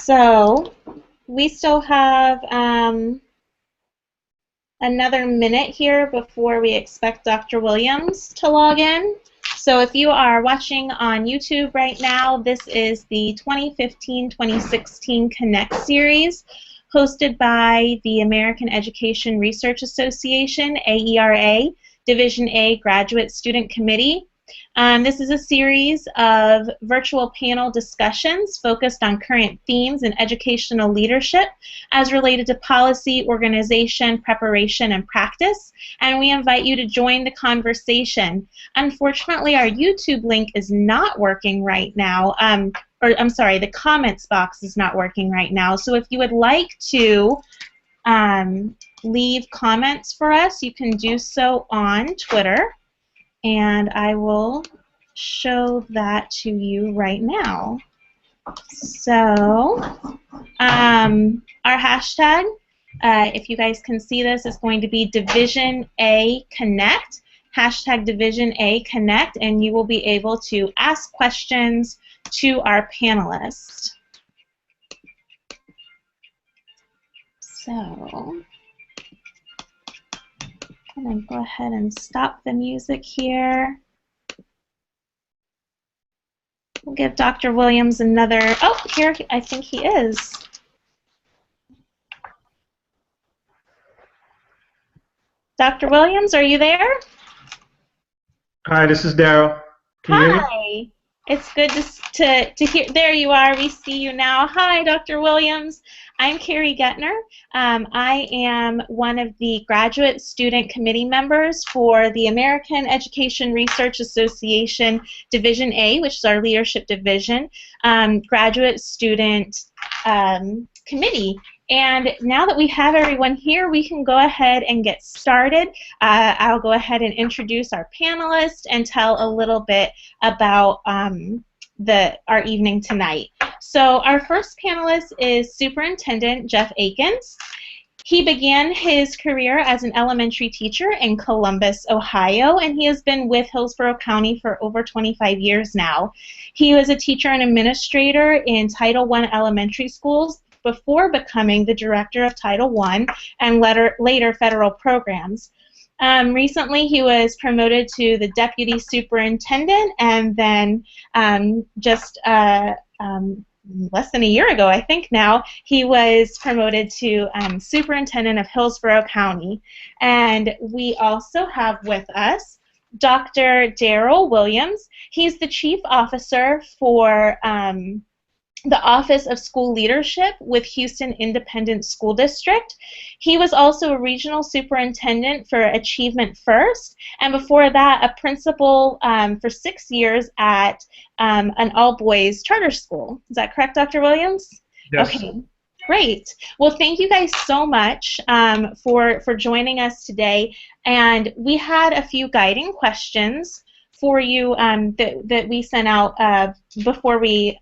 So we still have another minute here before we expect Dr. Williams to log in. So if you are watching on YouTube right now, this is the 2015-2016 Connect series hosted by the American Education Research Association, AERA, Division A Graduate Student Committee. This is a series of virtual panel discussions focused on current themes in educational leadership as related to policy, organization, preparation, and practice. And we invite you to join the conversation. Unfortunately, our YouTube link is not working right now. Or I'm sorry, the comments box is not working right now. So if you would like to leave comments for us, you can do so on Twitter. And I will show that to you right now. So our hashtag, if you guys can see this, is going to be Division A Connect, hashtag Division A Connect, and you will be able to ask questions to our panelists. So I'm going to go ahead and stop the music here. We'll give Dr. Williams another, oh, here, I think he is. Dr. Williams, are you there? Hi, this is Darryl. Can you hear me? Hi. It's good to hear. There you are. We see you now. Hi, Dr. Williams. I'm Carrie Gettner. I am one of the graduate student committee members for the American Education Research Association Division A, which is our leadership division, graduate student committee. And now that we have everyone here, we can go ahead and get started. I'll go ahead and introduce our panelists and tell a little bit about our evening tonight. So our first panelist is Superintendent Jeff Eakins. He began his career as an elementary teacher in Columbus, Ohio, and he has been with Hillsborough County for over 25 years now. He was a teacher and administrator in Title I elementary schools before becoming the director of Title I and later federal programs. Recently, he was promoted to the deputy superintendent, and then just less than a year ago, I think now, he was promoted to superintendent of Hillsborough County. And we also have with us Dr. Darryl Williams. He's the chief officer for the Office of School Leadership with Houston Independent School District. He was also a regional superintendent for Achievement First, and before that, a principal for 6 years at an all-boys charter school. Is that correct, Dr. Williams? Yes. Okay, great. Well, thank you guys so much for joining us today. And we had a few guiding questions for you that we sent out before we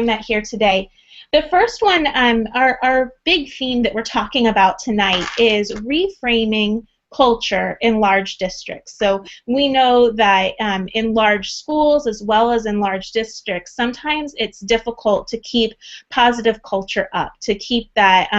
met here today. The first one, our big theme that we're talking about tonight is reframing culture in large districts. So we know that in large schools as well as in large districts, sometimes it's difficult to keep positive culture up, to keep that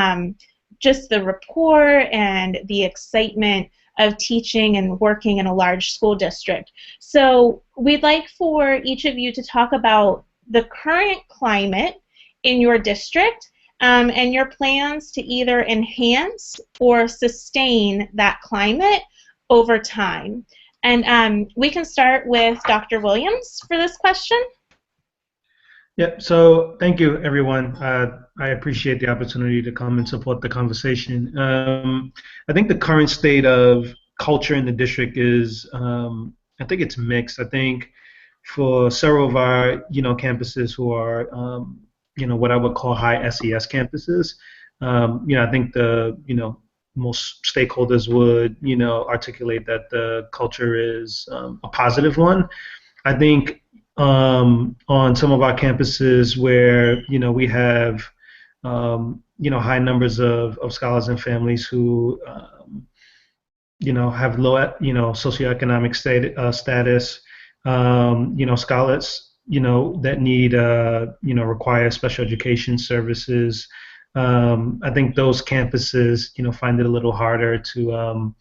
just the rapport and the excitement of teaching and working in a large school district. So we'd like for each of you to talk about the current climate in your district and your plans to either enhance or sustain that climate over time. And we can start with Dr. Williams for this question. Yeah, so thank you, everyone. I appreciate the opportunity to come and support the conversation. I think the current state of culture in the district is, I think it's mixed. I think for several of our, campuses who are, what I would call high SES campuses, I think the, most stakeholders would, articulate that the culture is a positive one. I think on some of our campuses where, we have, high numbers of scholars and families who, have low, socioeconomic status, scholars that need, require special education services. I think those campuses, find it a little harder to,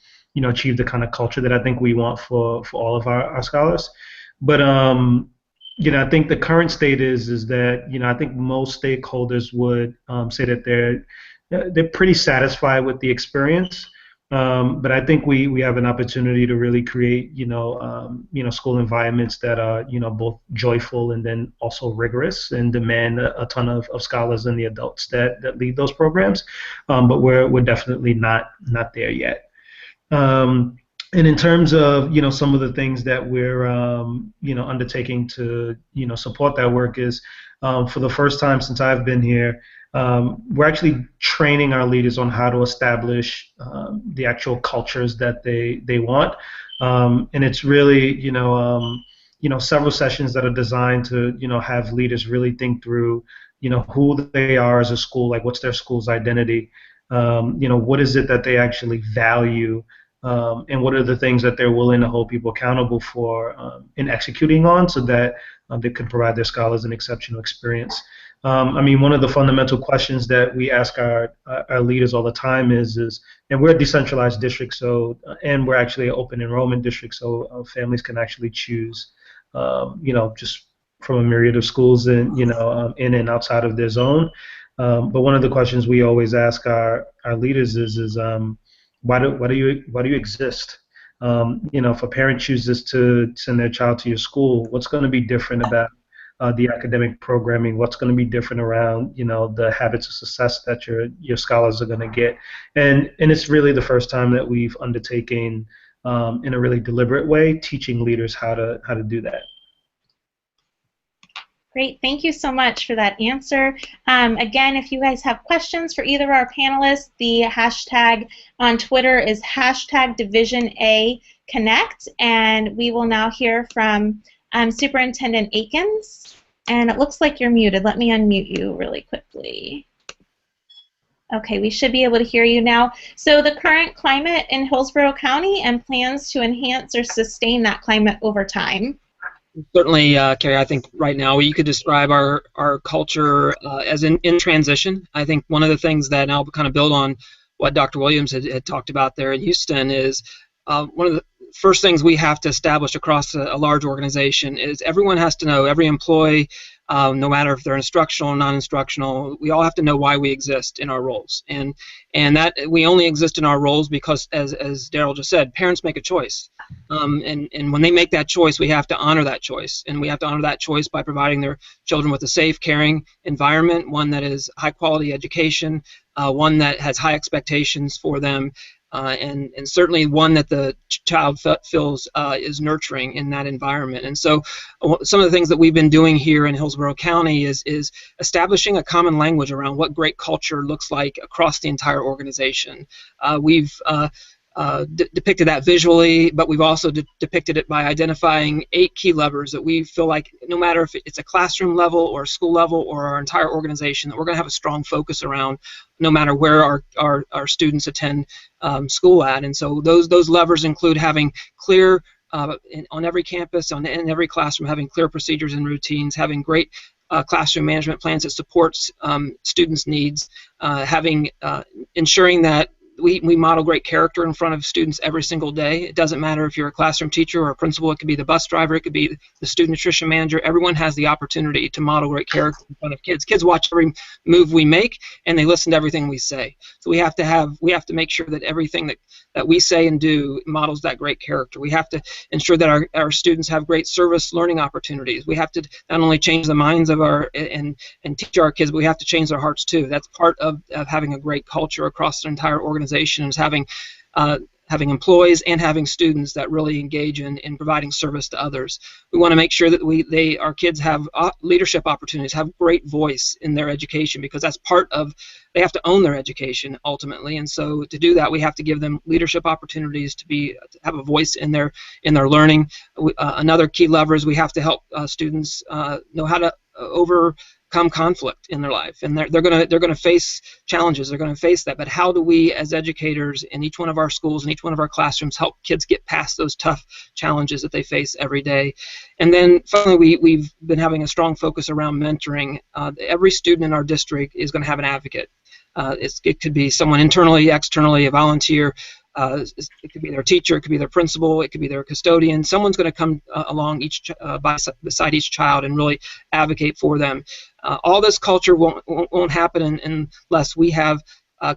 achieve the kind of culture that I think we want for all of our scholars. But, I think the current state is that, I think most stakeholders would say that they're pretty satisfied with the experience. But I think we have an opportunity to really create, school environments that are, both joyful and then also rigorous and demand a ton of scholars and the adults that lead those programs. But we're definitely not there yet. And in terms of, some of the things that we're, undertaking to, support that work is, for the first time since I've been here, we're actually training our leaders on how to establish the actual cultures that they want, and it's really several sessions that are designed to have leaders really think through who they are as a school, like what's their school's identity, what is it that they actually value, and what are the things that they're willing to hold people accountable for in executing on, so that they can provide their scholars an exceptional experience. One of the fundamental questions that we ask our leaders all the time is, and we're a decentralized district, and we're actually an open enrollment district, so families can actually choose, just from a myriad of schools in and outside of their zone. But one of the questions we always ask our leaders is why do you exist? If a parent chooses to send their child to your school, what's going to be different about the academic programming? What's going to be different around the habits of success that your scholars are going to get? And it's really the first time that we've undertaken in a really deliberate way teaching leaders how to do that. Great, thank you so much for that answer. Again, if you guys have questions for either of our panelists, the hashtag on Twitter is #DivisionAConnect, and we will now hear from Superintendent Eakins. And it looks like you're muted. Let me unmute you really quickly. Okay, we should be able to hear you now. So the current climate in Hillsborough County and plans to enhance or sustain that climate over time. Certainly, Carrie, I think right now you could describe our culture as in transition. I think one of the things that, and I'll kind of build on what Dr. Williams had talked about there in Houston, is one of the first things we have to establish across a large organization is everyone has to know, every employee, no matter if they're instructional or non-instructional, we all have to know why we exist in our roles. And that we only exist in our roles because, as Darryl just said, parents make a choice. And when they make that choice, we have to honor that choice. And we have to honor that choice by providing their children with a safe, caring environment, one that is high-quality education, one that has high expectations for them, and certainly one that the child feels is nurturing in that environment. And so some of the things that we've been doing here in Hillsborough County is establishing a common language around what great culture looks like across the entire organization. We've depicted that visually, but we've also depicted it by identifying 8 key levers that we feel like, no matter if it's a classroom level or a school level or our entire organization, that we're going to have a strong focus around, no matter where our students attend school at. And so those levers include having clear, on every campus, in every classroom, having clear procedures and routines, having great classroom management plans that supports students' needs, ensuring that we model great character in front of students every single day. It doesn't matter if you're a classroom teacher or a principal. It could be the bus driver. It could be the student nutrition manager. Everyone has the opportunity to model great character in front of kids. Kids watch every move we make, and they listen to everything we say. So we have to make sure that everything that we say and do models that great character. We have to ensure that our students have great service learning opportunities. We have to not only change the minds of and teach our kids, but we have to change their hearts too. That's part of having a great culture across the entire organization, is having employees and having students that really engage in providing service to others. We want to make sure that our kids have leadership opportunities, have great voice in their education, because that's part of, they have to own their education ultimately. And so to do that, we have to give them leadership opportunities to have a voice in their learning. Another key lever is we have to help students know how to come conflict in their life, and they're gonna face challenges. They're gonna face that. But how do we, as educators in each one of our schools and each one of our classrooms, help kids get past those tough challenges that they face every day? And then finally, we've been having a strong focus around mentoring. Every student in our district is going to have an advocate. It could be someone internally, externally, a volunteer. It could be their teacher, it could be their principal, it could be their custodian. Someone's going to come along beside each child and really advocate for them. All this culture won't happen unless we have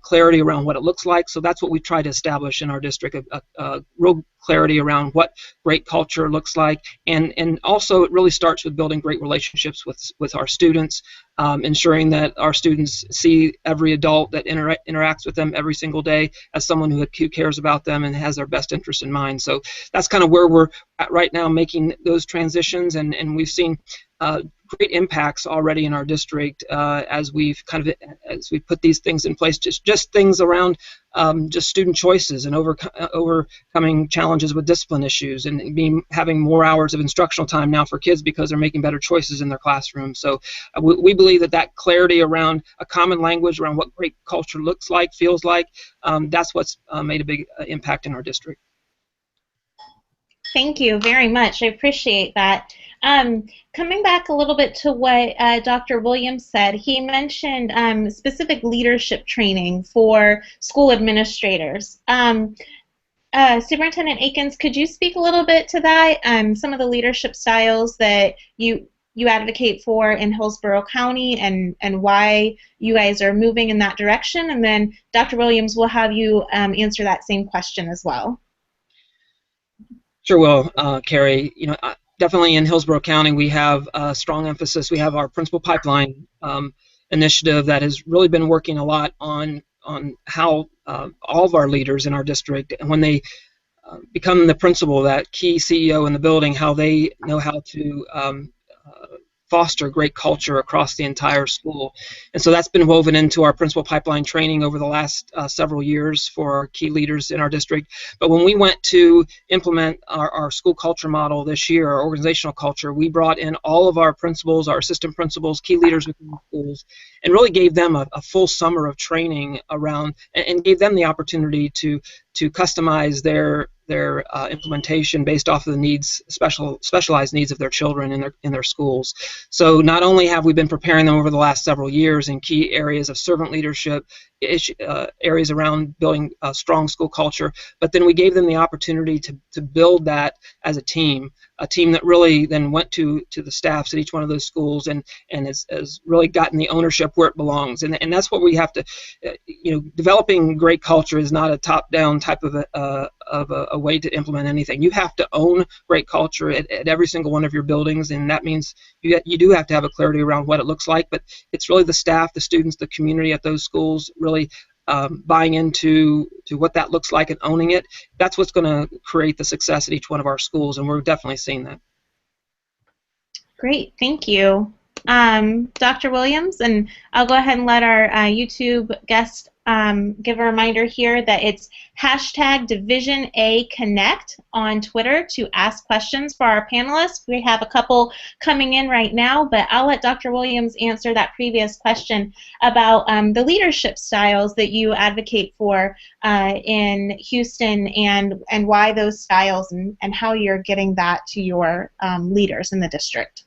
clarity around what it looks like. So that's what we try to establish in our district, a real clarity around what great culture looks like. And also it really starts with building great relationships with our students, ensuring that our students see every adult that interacts with them every single day as someone who cares about them and has their best interest in mind. So that's kind of where we're at right now, making those transitions, and we've seen great impacts already in our district as we've put these things in place. Just things around just student choices and overcoming challenges with discipline issues, and having more hours of instructional time now for kids because they're making better choices in their classroom. So we believe that clarity around a common language around what great culture looks like, feels like, that's what's made a big impact in our district. Thank you very much. I appreciate that. Coming back a little bit to what Dr. Williams said, he mentioned specific leadership training for school administrators. Superintendent Eakins, could you speak a little bit to that? Some of the leadership styles that you advocate for in Hillsborough County, and why you guys are moving in that direction, and then Dr. Williams will have you answer that same question as well. Sure will, Carrie. Definitely in Hillsborough County, we have a strong emphasis. We have our principal pipeline initiative that has really been working a lot on how all of our leaders in our district, and when they become the principal, that key CEO in the building, how they know how to foster great culture across the entire school. And so that's been woven into our principal pipeline training over the last several years for our key leaders in our district. But when we went to implement our school culture model this year, our organizational culture, we brought in all of our principals, our assistant principals, key leaders within the schools, and really gave them a full summer of training around, and gave them the opportunity to customize their implementation based off of the needs, specialized needs of their children in their schools. So not only have we been preparing them over the last several years in key areas of servant leadership, areas around building a strong school culture, but then we gave them the opportunity to build that as a team that really then went to the staffs at each one of those schools and has really gotten the ownership where it belongs. And that's what we have to, developing great culture is not a top-down type of a way to implement anything. You have to own great culture at every single one of your buildings, and that means you do have to have a clarity around what it looks like, but it's really the staff, the students, the community at those schools really buying into what that looks like and owning it. That's what's going to create the success at each one of our schools, and we're definitely seeing that. Great, thank you. Dr. Williams, and I'll go ahead and let our YouTube guest give a reminder here that it's #DivisionAConnect on Twitter to ask questions for our panelists. We have a couple coming in right now, but I'll let Dr. Williams answer that previous question about the leadership styles that you advocate for in Houston, and why those styles, and how you're getting that to your leaders in the district.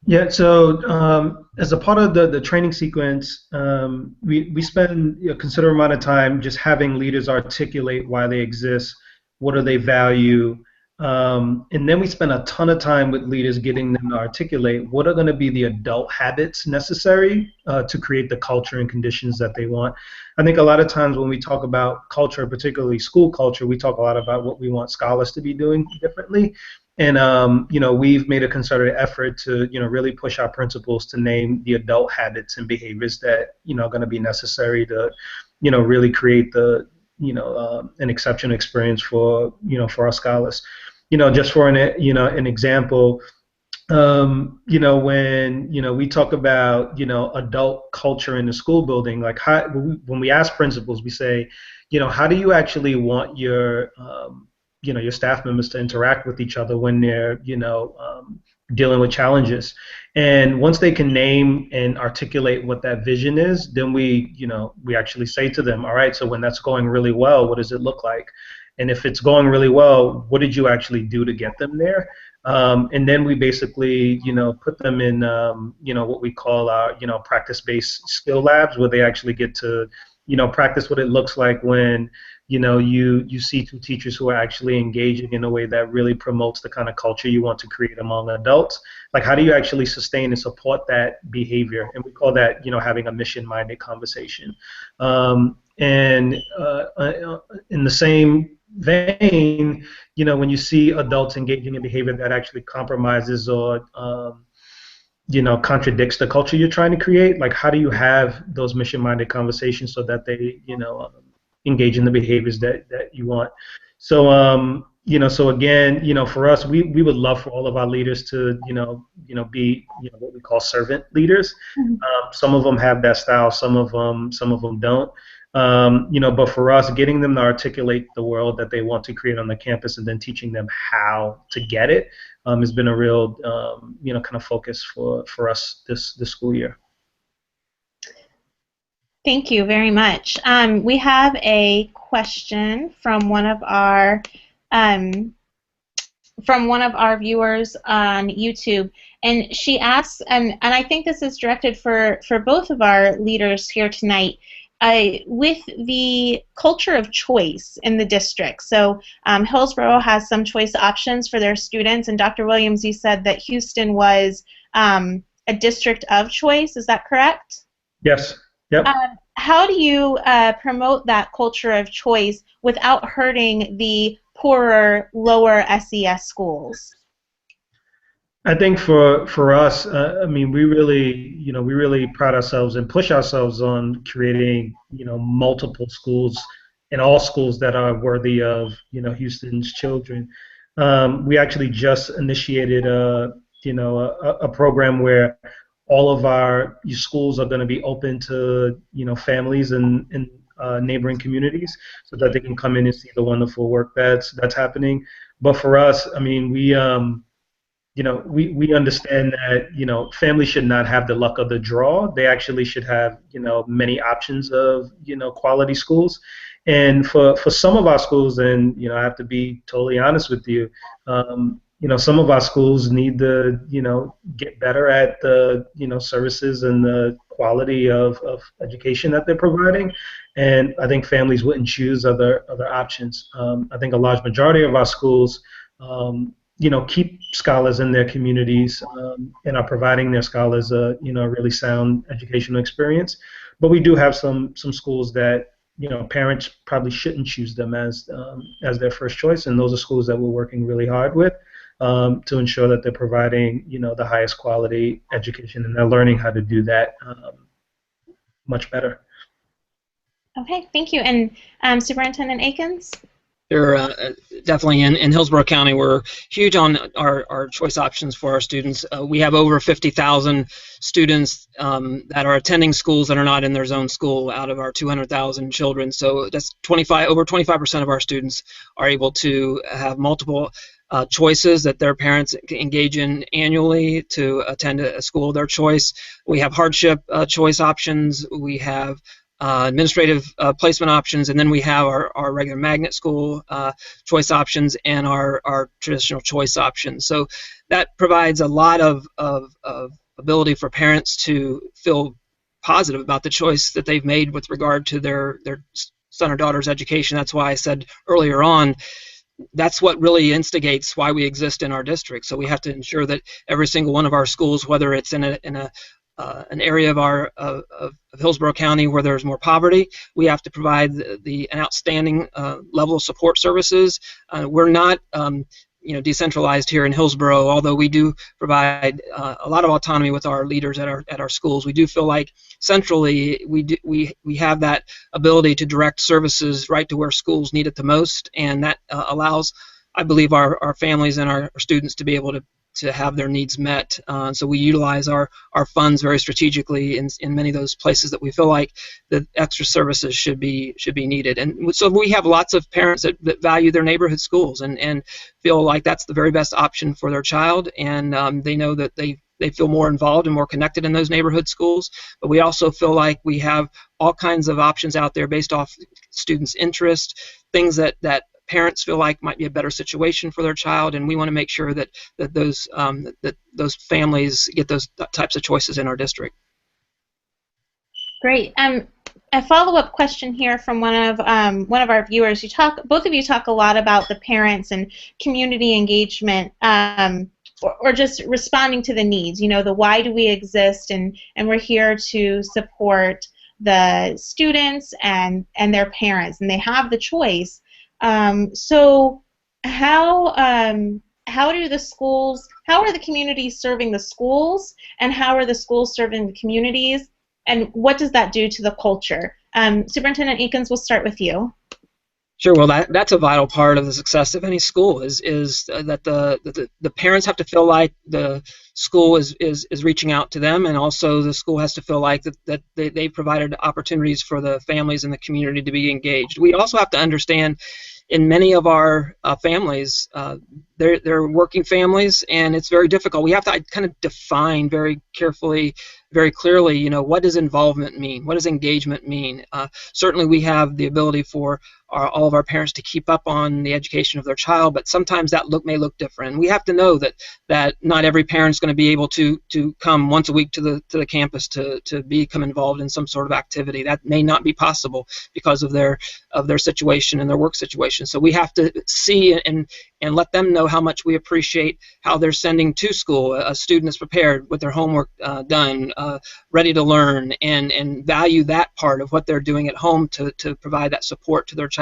Yeah, so as a part of the training sequence, we spend a considerable amount of time just having leaders articulate why they exist, what do they value, and then we spend a ton of time with leaders getting them to articulate what are going to be the adult habits necessary to create the culture and conditions that they want. I think a lot of times when we talk about culture, particularly school culture, we talk a lot about what we want scholars to be doing differently. And we've made a concerted effort to really push our principals to name the adult habits and behaviors that are going to be necessary to really create the an exceptional experience for for our scholars. Just for an example, when we talk about adult culture in the school building, like when we ask principals, we say, how do you actually want your your staff members to interact with each other when they're dealing with challenges. And once they can name and articulate what that vision is, then we actually say to them, all right, so when that's going really well, what does it look like? And if it's going really well, what did you actually do to get them there? And then we basically, put them in, what we call our, practice-based skill labs, where they actually get to, practice what it looks like when, you see two teachers who are actually engaging in a way that really promotes the kind of culture you want to create among adults. Like, how do you actually sustain and support that behavior? And we call that, having a mission-minded conversation. And in the same vein, when you see adults engaging in behavior that actually compromises or contradicts the culture you're trying to create, like, how do you have those mission-minded conversations so that they engage in the behaviors that you want? So so again, for us, we would love for all of our leaders to be what we call servant leaders. Some of them have that style, some of them don't. But for us, getting them to articulate the world that they want to create on the campus and then teaching them how to get it has been a real, kind of focus for us this school year. Thank you very much. We have a question from one of our viewers on YouTube, and she asks, and I think this is directed for both of our leaders here tonight. With the culture of choice in the district, so Hillsborough has some choice options for their students, and Dr. Williams, you said that Houston was a district of choice. Is that correct? Yes. Yep. How do you promote that culture of choice without hurting the poorer, lower SES schools? I think for us, we really pride ourselves and push ourselves on creating, multiple schools and all schools that are worthy of, Houston's children. We actually just initiated a program where all of our schools are going to be open to, families and neighboring communities, so that they can come in and see the wonderful work that's happening. But for us, we understand that, families should not have the luck of the draw. They actually should have, many options of, quality schools. And for some of our schools, and, I have to be totally honest with you, some of our schools need to, get better at the, services and the quality of education that they're providing. And I think families wouldn't choose other options. I think a large majority of our schools, keep scholars in their communities and are providing their scholars a really sound educational experience. But we do have some schools that parents probably shouldn't choose them as their first choice, and those are schools that we're working really hard with to ensure that they're providing the highest quality education, and they're learning how to do that much better. Okay, thank you. And Superintendent Eakins? They're definitely in Hillsborough County. We're huge on our choice options for our students. We have over 50,000 students that are attending schools that are not in their zone school out of our 200,000 children. So that's over 25% of our students are able to have multiple choices that their parents engage in annually to attend a school of their choice. We have hardship choice options. We have administrative placement options, and then we have our regular magnet school choice options and our traditional choice options. So that provides a lot of ability for parents to feel positive about the choice that they've made with regard to their son or daughter's education. That's why I said earlier on, that's what really instigates why we exist in our district. So we have to ensure that every single one of our schools, whether it's in an area of Hillsborough County where there's more poverty, we have to provide an outstanding level of support services. We're not decentralized here in Hillsborough, although we do provide a lot of autonomy with our leaders at our schools. We do feel like centrally we have that ability to direct services right to where schools need it the most, and that allows, I believe, our families and our students to be able to to have their needs met. So we utilize our funds very strategically in many of those places that we feel like the extra services should be needed. And so we have lots of parents that value their neighborhood schools and feel like that's the very best option for their child, and they know that they feel more involved and more connected in those neighborhood schools. But we also feel like we have all kinds of options out there based off students' interest, things that parents feel like might be a better situation for their child, and we want to make sure that those families get those types of choices in our district. Great. A follow-up question here from one of our viewers. Both of you talk a lot about the parents and community engagement, or just responding to the needs. You know, the why do we exist, and we're here to support the students and their parents, and they have the choice. So how are the communities serving the schools, and how are the schools serving the communities, and what does that do to the culture? Superintendent Eakins, we'll start with you. Sure. Well, that's a vital part of the success of any school is that the parents have to feel like the school is reaching out to them, and also the school has to feel like that they provided opportunities for the families in the community to be engaged. We also have to understand, in many of our families, they're working families, and it's very difficult. We have to kind of define very carefully, very clearly, you know, what does involvement mean? What does engagement mean? Certainly we have the ability for all of our parents to keep up on the education of their child, but sometimes that may look different. We have to know that not every parent is going to be able to come once a week to the campus to become involved in some sort of activity. That may not be possible because of their situation and their work situation. So we have to see and let them know how much we appreciate how they're sending to school. A student is prepared with their homework done, ready to learn, and value that part of what they're doing at home to provide that support to their child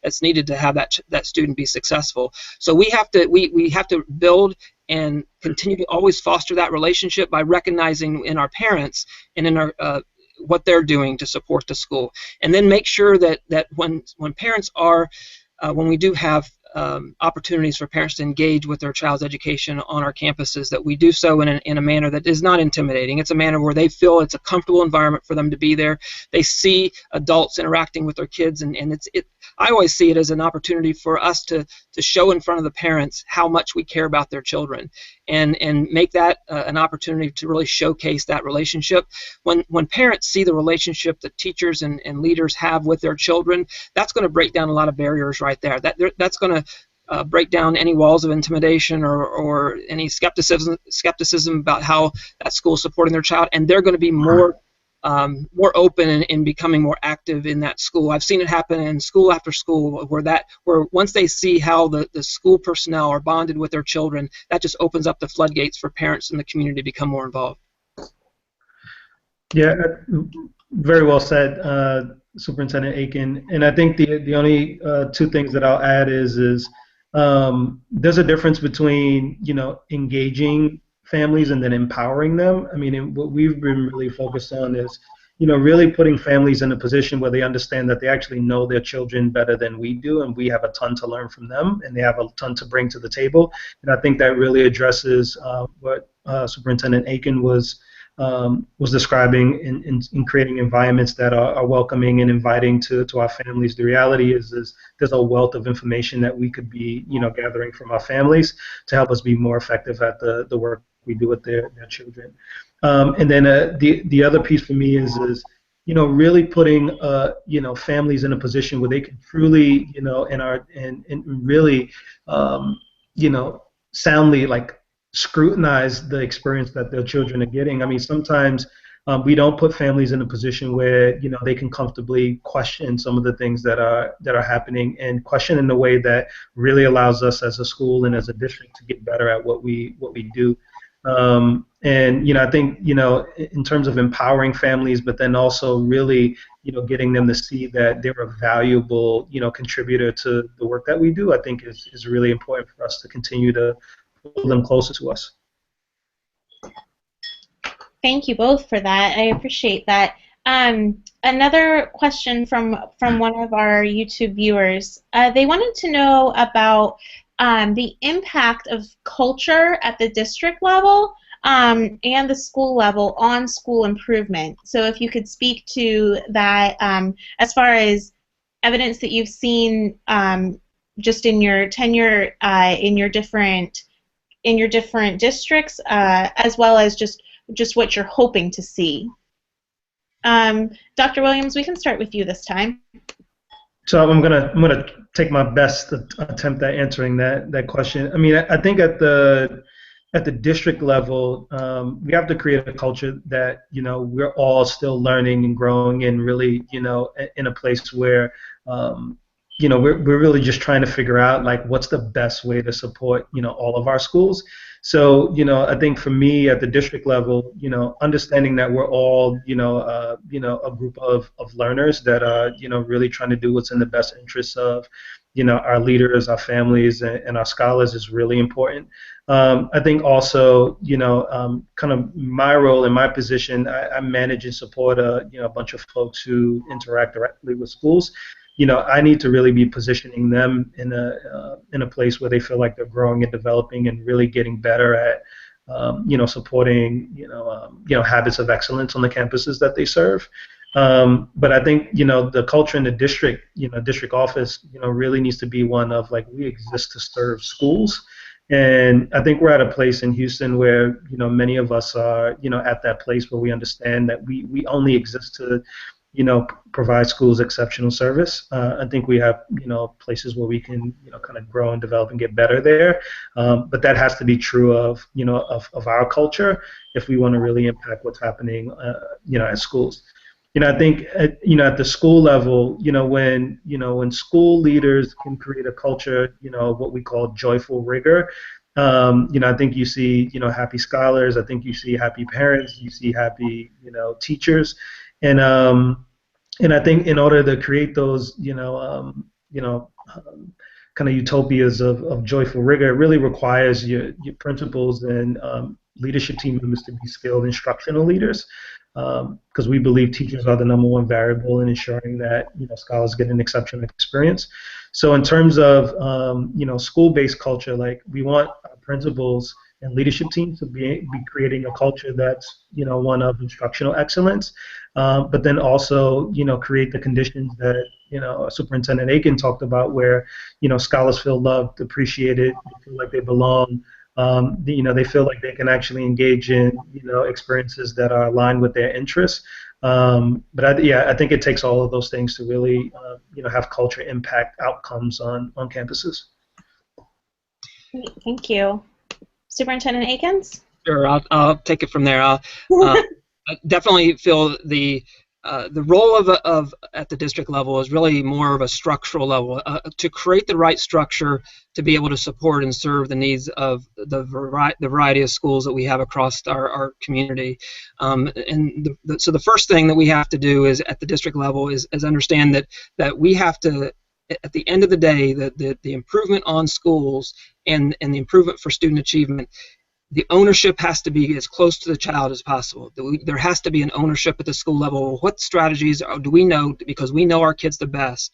that's needed to have that student be successful. So we have to build and continue to always foster that relationship by recognizing in our parents and in our what they're doing to support the school, and then make sure that when parents are when we do have opportunities for parents to engage with their child's education on our campuses, that we do so in a manner that is not intimidating. It's a manner where they feel it's a comfortable environment for them to be there. They see adults interacting with their kids, and I always see it as an opportunity for us to show in front of the parents how much we care about their children, and make that an opportunity to really showcase that relationship. When parents see the relationship that teachers and leaders have with their children, that's going to break down a lot of barriers right there. That's going to break down any walls of intimidation or any skepticism about how that school is supporting their child, and they're going to be more open and becoming more active in that school. I've seen it happen in school after school where once they see how the school personnel are bonded with their children, that just opens up the floodgates for parents in the community to become more involved. Yeah, very well said, Superintendent Aiken. And I think the only two things that I'll add is there's a difference between, you know, engaging families and then empowering them. I mean, what we've been really focused on is, you know, really putting families in a position where they understand that they actually know their children better than we do, and we have a ton to learn from them, and they have a ton to bring to the table. And I think that really addresses what Superintendent Aiken was describing in creating environments that are welcoming and inviting to our families. The reality is there's a wealth of information that we could be, you know, gathering from our families to help us be more effective at the work we do with their children. And then the other piece for me is you know, really putting you know, families in a position where they can truly, you know, and really you know, soundly like scrutinize the experience that their children are getting. I mean, sometimes we don't put families in a position where, you know, they can comfortably question some of the things that are happening, and question in a way that really allows us as a school and as a district to get better at what we do. And, you know, I think, you know, in terms of empowering families, but then also really, you know, getting them to see that they're a valuable, you know, contributor to the work that we do, I think is really important for us to continue to pull them closer to us. Thank you both for that. I appreciate that. Another question from one of our YouTube viewers. They wanted to know about the impact of culture at the district level and the school level on school improvement. So if you could speak to that as far as evidence that you've seen just in your tenure in your different districts, as well as just what you're hoping to see. Dr. Williams, we can start with you this time. So I'm gonna take my best attempt at answering that question. I mean, I think at the district level, we have to create a culture that, you know, we're all still learning and growing, and really, you know, in a place where, you know, we're really just trying to figure out, like, what's the best way to support, you know, all of our schools. So, you know, I think for me at the district level, you know, understanding that we're all, you know, a group of learners that are, you know, really trying to do what's in the best interests of, you know, our leaders, our families, and our scholars is really important. I think also, you know, kind of my role and my position, I manage and support you know, a bunch of folks who interact directly with schools. You know, I need to really be positioning them in a place where they feel like they're growing and developing and really getting better at, you know, supporting, you know, habits of excellence on the campuses that they serve. But I think, you know, the culture in the district, you know, district office, you know, really needs to be one of, like, we exist to serve schools. And I think we're at a place in Houston where, you know, many of us are, you know, at that place where we understand that we only exist to, you know, provide schools exceptional service. I think we have, you know, places where we can, you know, kind of grow and develop and get better there. But that has to be true of, you know, of our culture if we want to really impact what's happening, you know, at schools. You know, I think, you know, at the school level, you know, when school leaders can create a culture, you know, what we call joyful rigor, you know, I think you see, you know, happy scholars. I think you see happy parents. You see happy, you know, teachers. And I think in order to create those, kind of utopias of joyful rigor, it really requires your principals and leadership team members to be skilled instructional leaders, because we believe teachers are the #1 variable in ensuring that, you know, scholars get an exceptional experience. So in terms of you know, school-based culture, like, we want our principals and leadership teams to be creating a culture that's, you know, one of instructional excellence, but then also, you know, create the conditions that, you know, Superintendent Eakins talked about, where, you know, scholars feel loved, appreciated, they feel like they belong, you know, they feel like they can actually engage in, you know, experiences that are aligned with their interests. But I think it takes all of those things to really, you know, have culture impact outcomes on campuses. Thank you. Superintendent Eakins? Sure, I'll take it from there. I definitely feel the role of at the district level is really more of a structural level, to create the right structure to be able to support and serve the needs of the variety of schools that we have across our community. So the first thing that we have to do is at the district level is understand that we have to, at the end of the day, the improvement on schools and the improvement for student achievement, the ownership has to be as close to the child as possible. There has to be an ownership at the school level. What strategies do we know, because we know our kids the best,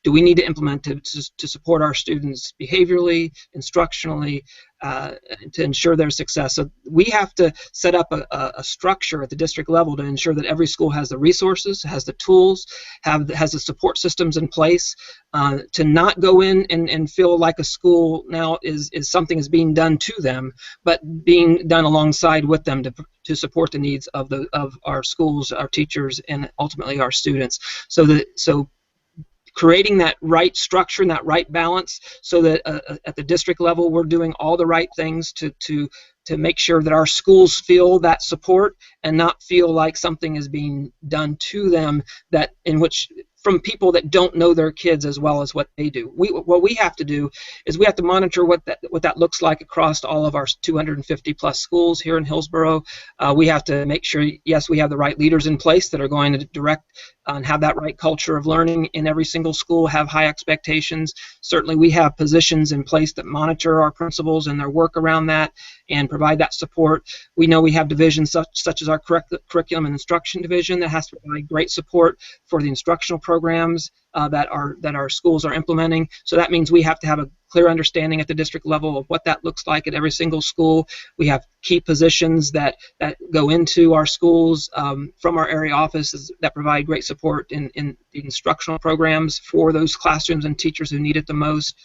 do we need to implement to support our students behaviorally, instructionally, to ensure their success? So we have to set up a structure at the district level to ensure that every school has the resources, has the tools, has the support systems in place, to not go in and feel like a school now is something is being done to them, but being done alongside with them to support the needs of our schools, our teachers, and ultimately our students. So creating that right structure and that right balance, so that at the district level we're doing all the right things to make sure that our schools feel that support and not feel like something is being done to them from people that don't know their kids as well as what they do. What we have to do is we have to monitor what that looks like across all of our 250 plus schools here in Hillsborough. We have to make sure, yes, we have the right leaders in place that are going to direct and have that right culture of learning in every single school, have high expectations. Certainly we have positions in place that monitor our principals and their work around that and provide that support. We know we have divisions such as our curriculum and instruction division that has to provide great support for the instructional programs that our schools are implementing. So that means we have to have a clear understanding at the district level of what that looks like at every single school. We have key positions that go into our schools from our area offices that provide great support in the instructional programs for those classrooms and teachers who need it the most.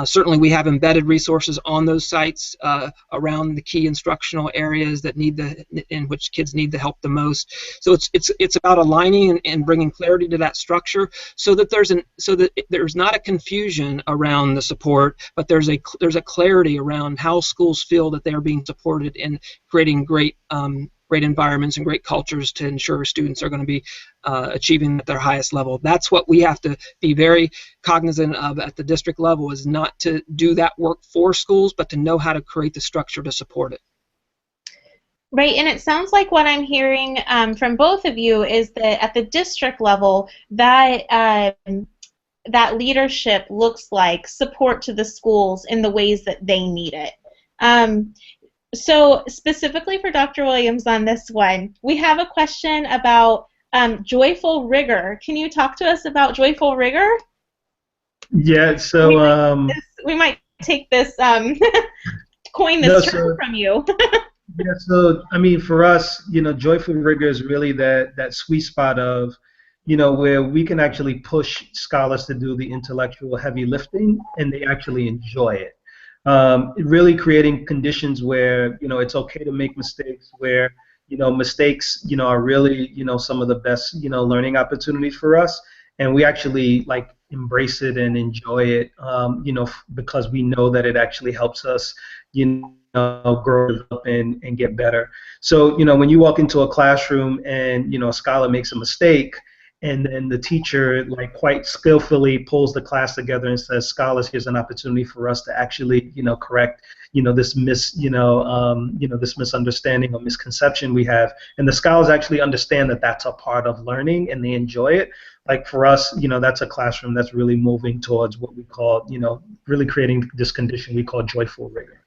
Certainly, we have embedded resources on those sites around the key instructional areas that in which kids need the help the most. So it's about aligning and bringing clarity to that structure, so that there's not a confusion around the support, but there's a clarity around how schools feel that they are being supported in creating great environments and great cultures to ensure students are going to be achieving at their highest level. That's what we have to be very cognizant of at the district level, is not to do that work for schools, but to know how to create the structure to support it. Right, and it sounds like what I'm hearing from both of you is that at the district level, that leadership looks like support to the schools in the ways that they need it. So specifically for Dr. Williams on this one, we have a question about joyful rigor. Can you talk to us about joyful rigor? Yeah, so we might take this, coin this term from you. Yeah, so I mean, for us, joyful rigor is really that sweet spot of, where we can actually push scholars to do the intellectual heavy lifting, and they actually enjoy it. Really creating conditions where it's okay to make mistakes, where mistakes are really some of the best learning opportunities for us, and we actually embrace it and enjoy it, because we know that it actually helps us grow up and get better. So when you walk into a classroom and a scholar makes a mistake, and then the teacher quite skillfully pulls the class together and says, "Scholars, here's an opportunity for us to actually correct this this misunderstanding or misconception we have," and the scholars actually understand that that's a part of learning and they enjoy it. For us, that's a classroom that's really moving towards what we call really creating this condition we call joyful rigor.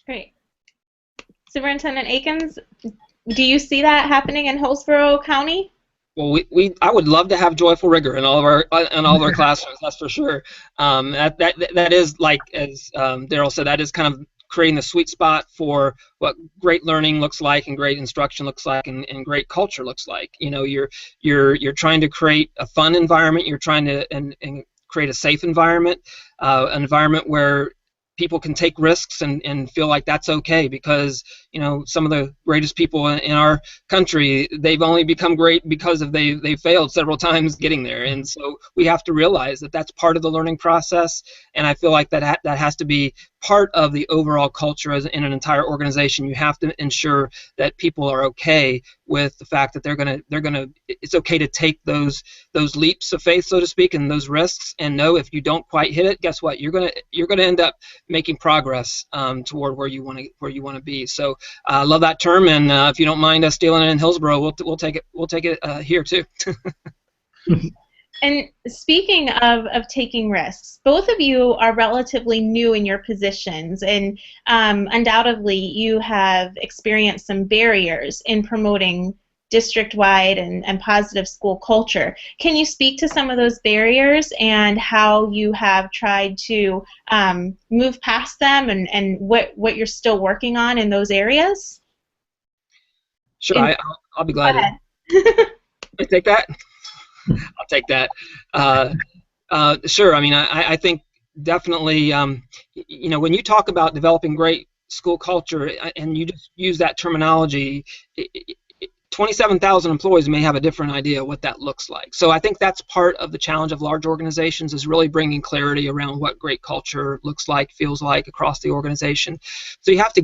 Great. Superintendent Eakins, do you see that happening in Hillsborough County? Well, I would love to have joyful rigor in all of our classrooms. That's for sure. That is, like as Darryl said, that is kind of creating the sweet spot for what great learning looks like and great instruction looks like and great culture looks like. You're trying to create a fun environment. You're trying to and create a safe environment, an environment where people can take risks and feel like that's okay, because some of the greatest people in our country, they've only become great because they failed several times getting there, and so we have to realize that that's part of the learning process, and I feel like that has to be part of the overall culture in an entire organization. You have to ensure that people are okay with the fact that they're gonna it's okay to take those leaps of faith, so to speak, and those risks, and know if you don't quite hit it, guess what, you're gonna end up making progress toward where you want to be. So I love that term, and if you don't mind us stealing it in Hillsborough, we'll take it here too. And speaking of taking risks, both of you are relatively new in your positions, and undoubtedly you have experienced some barriers in promoting district-wide and positive school culture. Can you speak to some of those barriers and how you have tried to move past them, and what you're still working on in those areas? Sure, I'll be glad to. I take that. I'll take that. Sure. I mean, I think definitely, when you talk about developing great school culture and you just use that terminology, 27,000 employees may have a different idea what that looks like. So I think that's part of the challenge of large organizations, is really bringing clarity around what great culture looks like, feels like across the organization. So you have to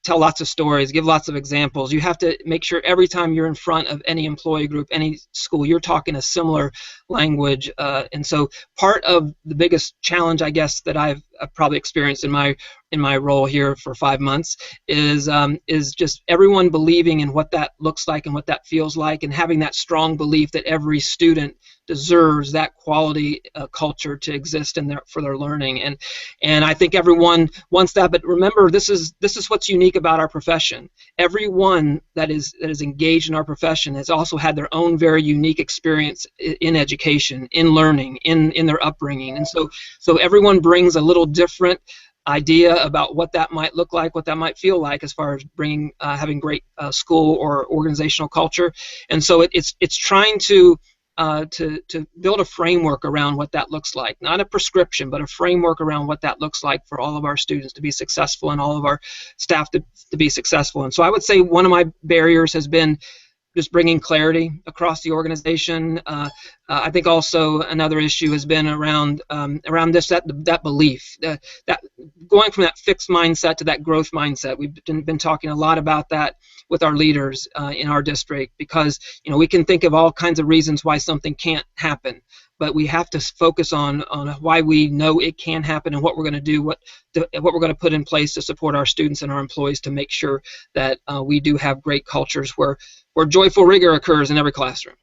tell lots of stories, give lots of examples. You have to make sure every time you're in front of any employee group, any school, you're talking a similar language. And so part of the biggest challenge, I guess, that I've probably experienced in my in my role here for 5 months is just everyone believing in what that looks like and what that feels like, and having that strong belief that every student deserves that quality culture to exist for their learning, and I think everyone wants that. But remember, this is what's unique about our profession. Everyone that is engaged in our profession has also had their own very unique experience in education, in learning, in their upbringing, and so everyone brings a little different idea about what that might look like, what that might feel like, as far as bringing having great school or organizational culture. And so it's trying to build a framework around what that looks like, not a prescription, but a framework around what that looks like for all of our students to be successful and all of our staff to be successful. And so I would say one of my barriers has been just bringing clarity across the organization. I think also another issue has been around that belief, that going from that fixed mindset to that growth mindset. We've been talking a lot about that with our leaders in our district, because we can think of all kinds of reasons why something can't happen, but we have to focus on why we know it can happen and what we're going to do, what we're going to put in place to support our students and our employees to make sure that we do have great cultures where joyful rigor occurs in every classroom.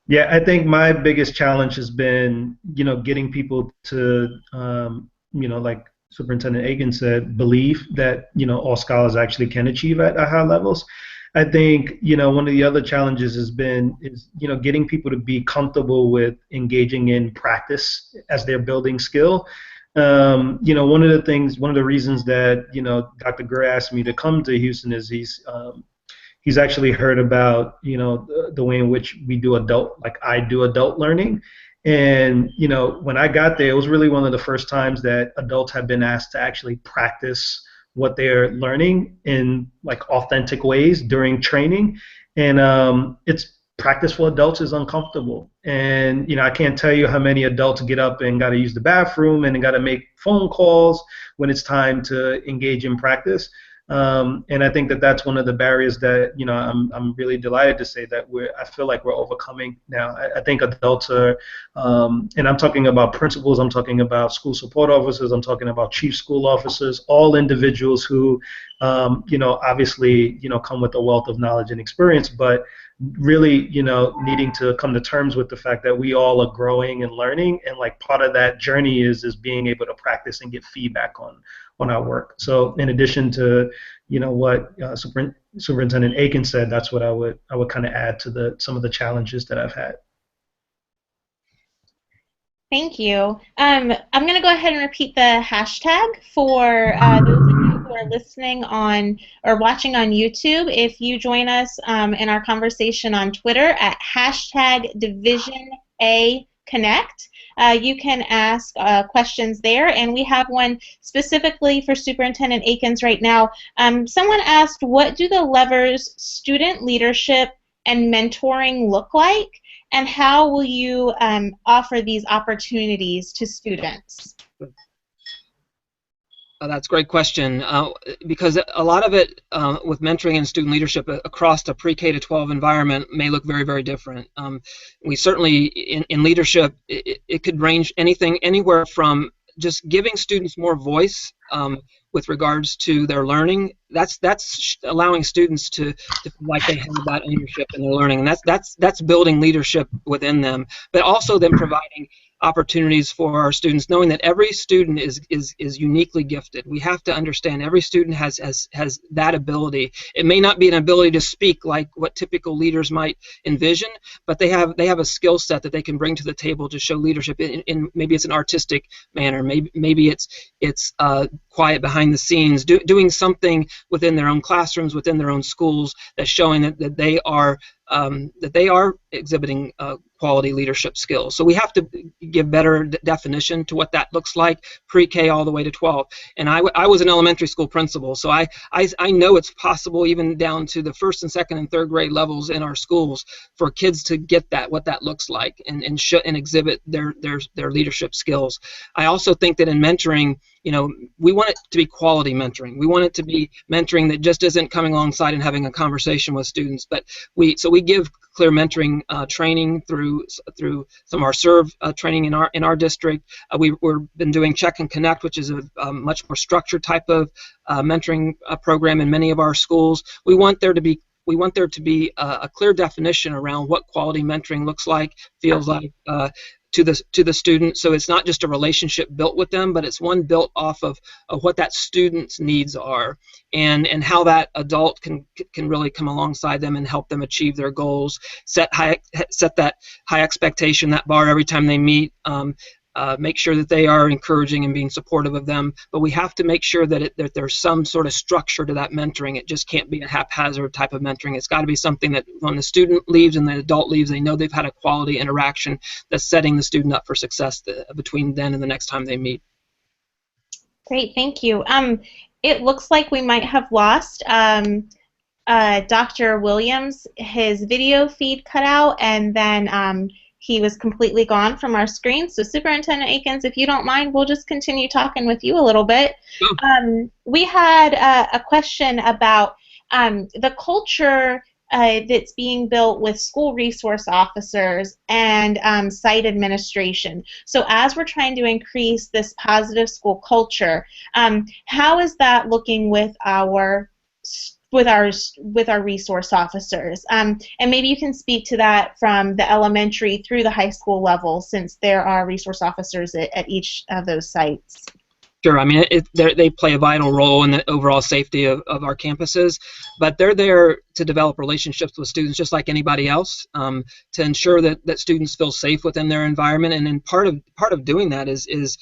Yeah, I think my biggest challenge has been, getting people to, like Superintendent Eakins said, believe that, all scholars actually can achieve at high levels. I think, one of the other challenges is getting people to be comfortable with engaging in practice as they're building skill. One of the reasons that, Dr. Gray asked me to come to Houston is he's actually heard about, the way in which I do adult learning. And, when I got there, it was really one of the first times that adults have been asked to actually practice what they're learning in authentic ways during training. And it's practice for adults is uncomfortable. And, I can't tell you how many adults get up and got to use the bathroom and got to make phone calls when it's time to engage in practice. And I think that that's one of the barriers that, I'm really delighted to say that I feel like we're overcoming now. I think adults are, and I'm talking about principals, I'm talking about school support officers, I'm talking about chief school officers, all individuals who, obviously, come with a wealth of knowledge and experience, but really, needing to come to terms with the fact that we all are growing and learning, and part of that journey is being able to practice and get feedback on our work. So in addition to what Superintendent Eakins said, that's what I would kind of add to some of the challenges that I've had. Thank you. I'm going to go ahead and repeat the hashtag for those of you who are listening on or watching on YouTube. If you join us in our conversation on Twitter at #DivisionAConnect, you can ask questions there, and we have one specifically for Superintendent Eakins right now. Someone asked, what do the levers student leadership and mentoring look like, and how will you offer these opportunities to students? That's a great question, because a lot of it with mentoring and student leadership across the pre-K to 12 environment may look very, very different. We certainly, in leadership, it could range anywhere from just giving students more voice with regards to their learning. That's allowing students to feel like they have that ownership in their learning, and that's building leadership within them, but also them providing opportunities for our students, knowing that every student is uniquely gifted. We have to understand every student has that ability. It may not be an ability to speak like what typical leaders might envision, but they have a skill set that they can bring to the table to show leadership in maybe it's an artistic manner, maybe it's quiet behind the scenes, doing something within their own classrooms, within their own schools, that's showing that they are exhibiting quality leadership skills. So we have to give better definition to what that looks like, pre-K all the way to 12. And I was an elementary school principal, so I know it's possible even down to the first and second and third grade levels in our schools for kids to get what that looks like and exhibit their leadership skills. I also think that in mentoring, we want it to be quality mentoring. We want it to be mentoring that just isn't coming alongside and having a conversation with students, but we give clear mentoring training through some of our serve training in our district. We've been doing Check and Connect, which is a much more structured type of mentoring program in many of our schools. We want there to be a clear definition around what quality mentoring looks like, feels like to the student. So it's not just a relationship built with them, but it's one built off of what that student's needs are, and how that adult can really come alongside them and help them achieve their goals. Set that high expectation, that bar every time they meet. Make sure that they are encouraging and being supportive of them, but we have to make sure that there's some sort of structure to that mentoring. It just can't be a haphazard type of mentoring. It's got to be something that when the student leaves and the adult leaves, they know they've had a quality interaction that's setting the student up for success between then and the next time they meet. Great, thank you. It looks like we might have lost Dr. Williams. His video feed cut out, and then he was completely gone from our screen. So Superintendent Eakins, if you don't mind, we'll just continue talking with you a little bit. We had a question about the culture that's being built with school resource officers and site administration. So as we're trying to increase this positive school culture, how is that looking with our resource officers? And maybe you can speak to that from the elementary through the high school level, since there are resource officers at each of those sites. Sure. I mean, they play a vital role in the overall safety of our campuses, but they're there to develop relationships with students just like anybody else, to ensure that students feel safe within their environment. And then part of doing that is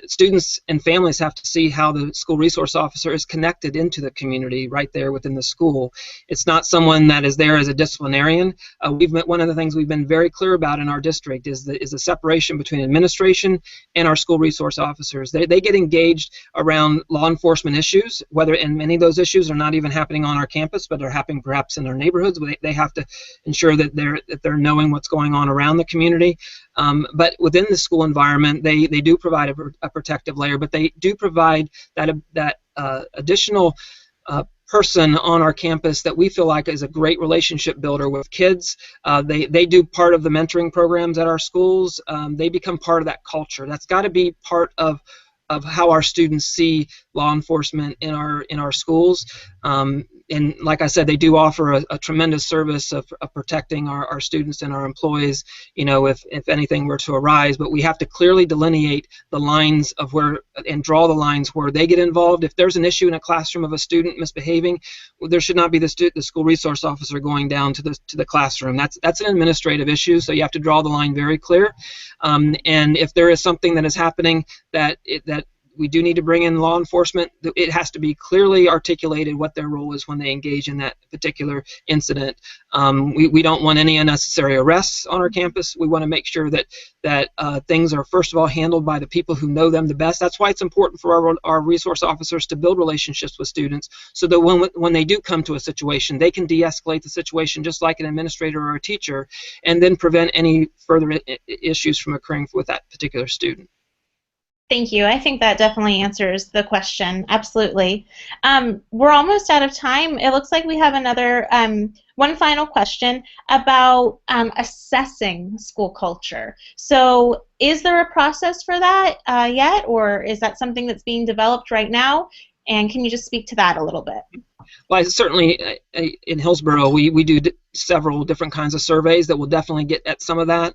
students and families have to see how the school resource officer is connected into the community right there within the school. It's not someone that is there as a disciplinarian. One of the things we've been very clear about in our district is the separation between administration and our school resource officers. They get engaged around law enforcement issues, and many of those issues are not even happening on our campus, but are happening perhaps in their neighborhoods. They have to ensure that they're knowing what's going on around the community. But within the school environment, they do provide a protective layer, but they do provide that additional person on our campus that we feel like is a great relationship builder with kids. They do part of the mentoring programs at our schools. They become part of that culture. That's got to be part of how our students see law enforcement in our schools. And like I said, they do offer a tremendous service of protecting our students and our employees, if anything were to arise. But we have to clearly delineate the lines of and draw the lines where they get involved. If there's an issue in a classroom of a student misbehaving, there should not be the school resource officer going down to the classroom. That's an administrative issue, so you have to draw the line very clear. And if there is something that is happening that we do need to bring in law enforcement, it has to be clearly articulated what their role is when they engage in that particular incident. We don't want any unnecessary arrests on our campus. We want to make sure that things are, first of all, handled by the people who know them the best. That's why it's important for our resource officers to build relationships with students, so that when they do come to a situation, they can de-escalate the situation just like an administrator or a teacher, and then prevent any further issues from occurring with that particular student. Thank you. I think that definitely answers the question. Absolutely. We're almost out of time. It looks like we have another one final question about assessing school culture. So is there a process for that yet, or is that something that's being developed right now? And can you just speak to that a little bit? Well, certainly in Hillsborough, we do several different kinds of surveys that will definitely get at some of that.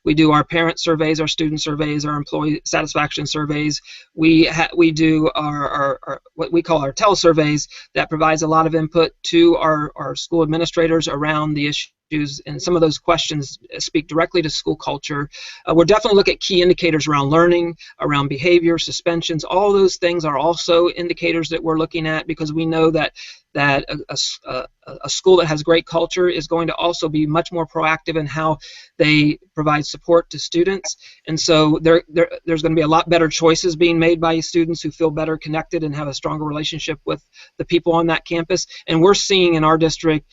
We do our parent surveys, our student surveys, our employee satisfaction surveys. We do our what we call our telesurveys that provides a lot of input to our school administrators around the issues, and some of those questions speak directly to school culture. We're definitely looking at key indicators around learning, around behavior, suspensions. All those things are also indicators that we're looking at, because we know that a school that has great culture is going to also be much more proactive in how they provide support to students. And so there's going to be a lot better choices being made by students who feel better connected and have a stronger relationship with the people on that campus. And we're seeing in our district,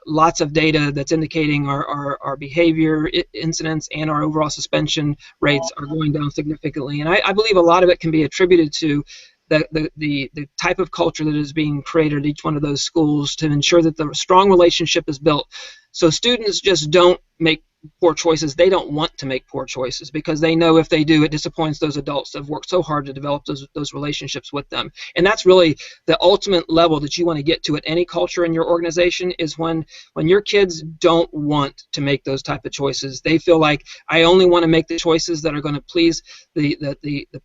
lots of data that's indicating our behavior incidents and our overall suspension rates are going down significantly. And I believe a lot of it can be attributed to the type of culture that is being created at each one of those schools to ensure that the strong relationship is built So students just don't make poor choices. They don't want to make poor choices because they know if they do, it disappoints those adults that have worked so hard to develop those relationships with them. And that's really the ultimate level that you want to get to at any culture in your organization, is when your kids don't want to make those type of choices. They feel like, I only want to make the choices that are going to please the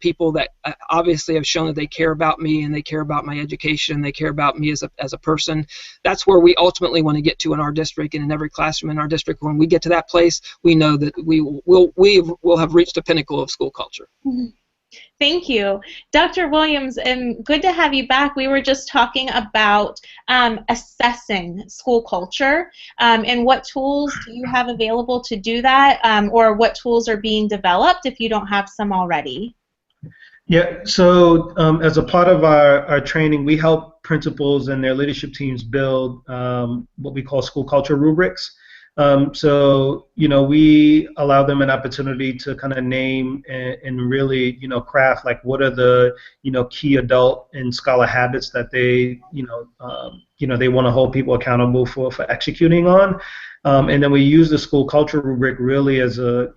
people that obviously have shown that they care about me and they care about my education, they care about me as a person. That's where we ultimately want to get to in our district and in every classroom in our district. When we get to that place, we know that we will have reached the pinnacle of school culture. Thank you. Dr. Williams, good to have you back. We were just talking about assessing school culture, and what tools do you have available to do that, or what tools are being developed if you don't have some already? Yeah, so as a part of our training, we help principals and their leadership teams build what we call school culture rubrics. So, we allow them an opportunity to kind of name and really, craft, like, what are the, key adult and scholar habits that they, they want to hold people accountable for executing on. And then we use the school culture rubric really as a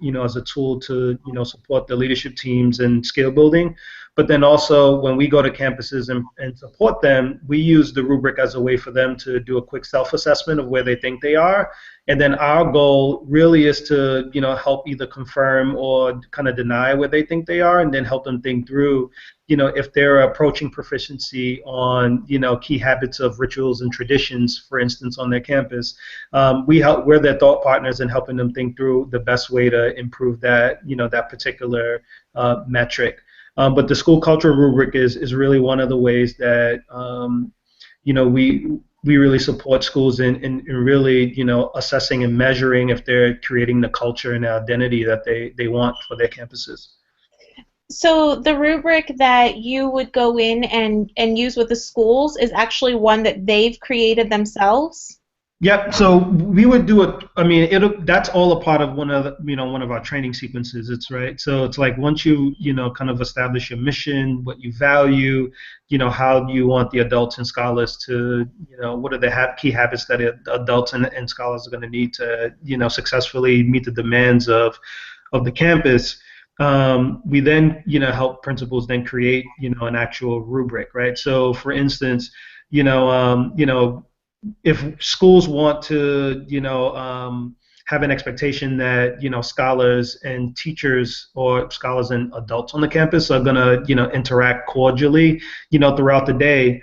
tool to, support the leadership teams and skill building. But then also, when we go to campuses and support them, we use the rubric as a way for them to do a quick self-assessment of where they think they are. And then our goal really is to, help either confirm or kind of deny where they think they are, and then help them think through, if they're approaching proficiency on, key habits of rituals and traditions, for instance, on their campus. We're their thought partners in helping them think through the best way to improve that, that particular metric. But the school culture rubric is really one of the ways that we really support schools in really assessing and measuring if they're creating the culture and identity that they want for their campuses. So the rubric that you would go in and use with the schools is actually one that they've created themselves? Yep. So we would do it. I mean, that's all a part of one of our training sequences. It's right. So it's like, once you kind of establish your mission, what you value, how you want the adults and scholars to, what are the key habits that adults and scholars are going to need to, successfully meet the demands of the campus. We then, help principals then create, an actual rubric, right? So, for instance, if schools want to, have an expectation that, scholars and teachers, or scholars and adults on the campus, are going to, interact cordially, throughout the day,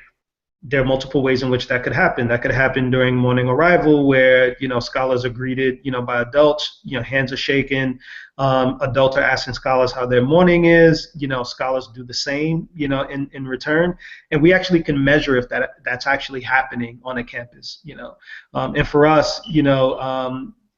there are multiple ways in which that could happen. That could happen during morning arrival, where scholars are greeted by adults, hands are shaken, adults are asking scholars how their morning is, scholars do the same in return, and we actually can measure if that's actually happening on a campus. And for us,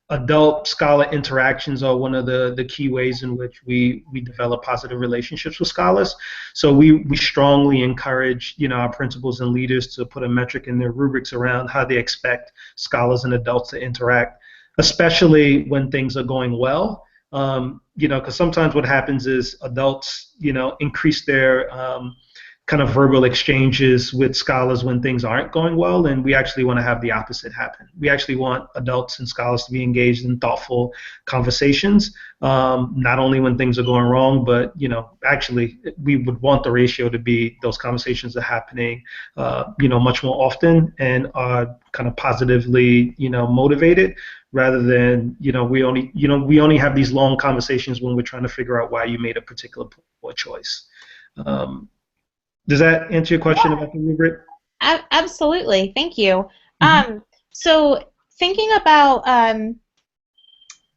adult scholar interactions are one of the key ways in which we develop positive relationships with scholars. So we strongly encourage our principals and leaders to put a metric in their rubrics around how they expect scholars and adults to interact, especially when things are going well. Because sometimes what happens is adults increase their kind of verbal exchanges with scholars when things aren't going well, and we actually want to have the opposite happen. We actually want adults and scholars to be engaged in thoughtful conversations, not only when things are going wrong, but actually we would want the ratio to be those conversations are happening much more often and are kind of positively motivated, rather than we only have these long conversations when we're trying to figure out why you made a particular poor choice. Does that answer your question about the rubric? Absolutely. Thank you. Mm-hmm. So thinking about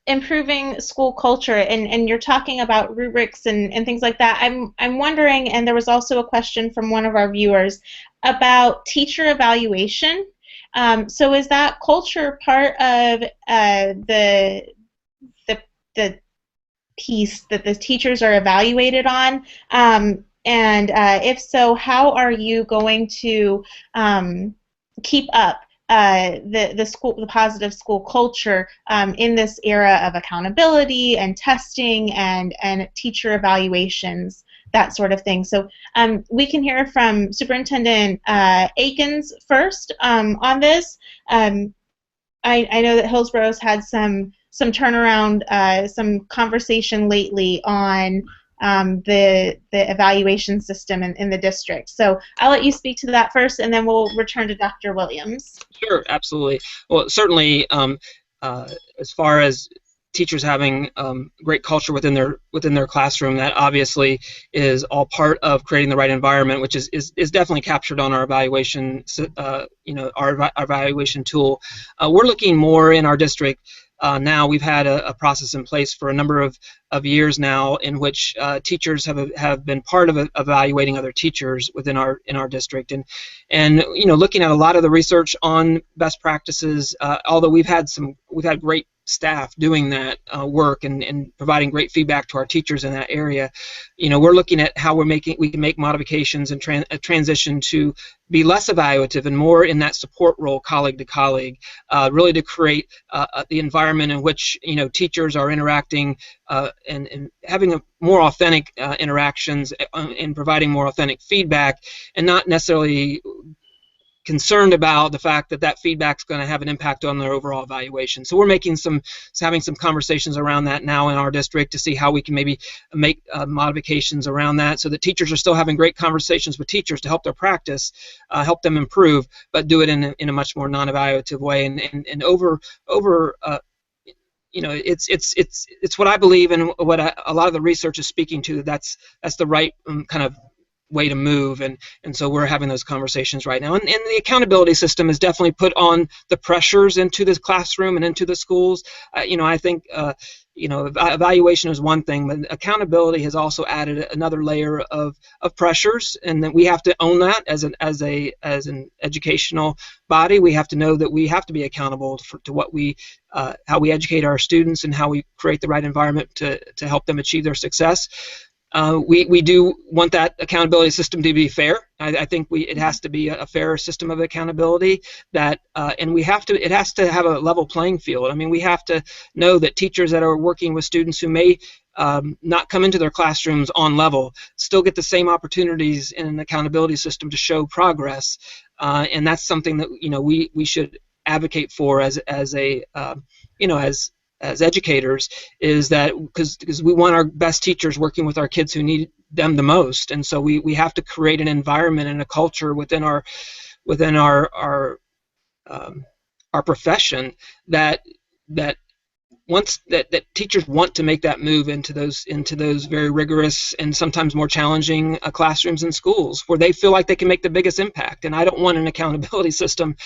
improving school culture, and you're talking about rubrics and things like that, I'm wondering, and there was also a question from one of our viewers about teacher evaluation. So is that culture part of the piece that the teachers are evaluated on? And if so, how are you going to keep up the positive school culture in this era of accountability and testing and teacher evaluations, that sort of thing? So we can hear from Superintendent Eakins first on this. I know that Hillsborough's had some turnaround, some conversation lately on the evaluation system in the district. So I'll let you speak to that first, and then we'll return to Dr. Williams. Sure, absolutely. Well, certainly, as far as teachers having great culture within their classroom, that obviously is all part of creating the right environment, which is definitely captured on our evaluation, our evaluation tool. We're looking more in our district. Now we've had a process in place for a number of years now, in which teachers have been part of evaluating other teachers within our district, and looking at a lot of the research on best practices. Although we've had great staff doing that work and providing great feedback to our teachers in that area. We're looking at how we can make modifications and transition to be less evaluative and more in that support role, colleague to colleague, really to create the environment in which teachers are interacting and having a more authentic interactions and providing more authentic feedback, and not necessarily concerned about the fact that feedback is going to have an impact on their overall evaluation. So we're having some conversations around that now in our district to see how we can maybe make modifications around that, so that teachers are still having great conversations with teachers to help their practice, help them improve, but do it in a much more non-evaluative way. And it's what I believe and what a lot of the research is speaking to. That's the right kind of way to move, and so we're having those conversations right now. And the accountability system has definitely put on the pressures into the classroom and into the schools. I think evaluation is one thing, but accountability has also added another layer of pressures, and that we have to own that as an educational body. We have to know that we have to be accountable to what how we educate our students and how we create the right environment to help them achieve their success. We do want that accountability system to be fair. I think it has to be a fair system of accountability, and it has to have a level playing field. I mean, we have to know that teachers that are working with students who may not come into their classrooms on level still get the same opportunities in an accountability system to show progress, and that's something that we should advocate for as educators, is that because we want our best teachers working with our kids who need them the most, and so we have to create an environment and a culture within our profession that teachers want to make that move into those very rigorous and sometimes more challenging classrooms and schools where they feel like they can make the biggest impact. And I don't want an accountability system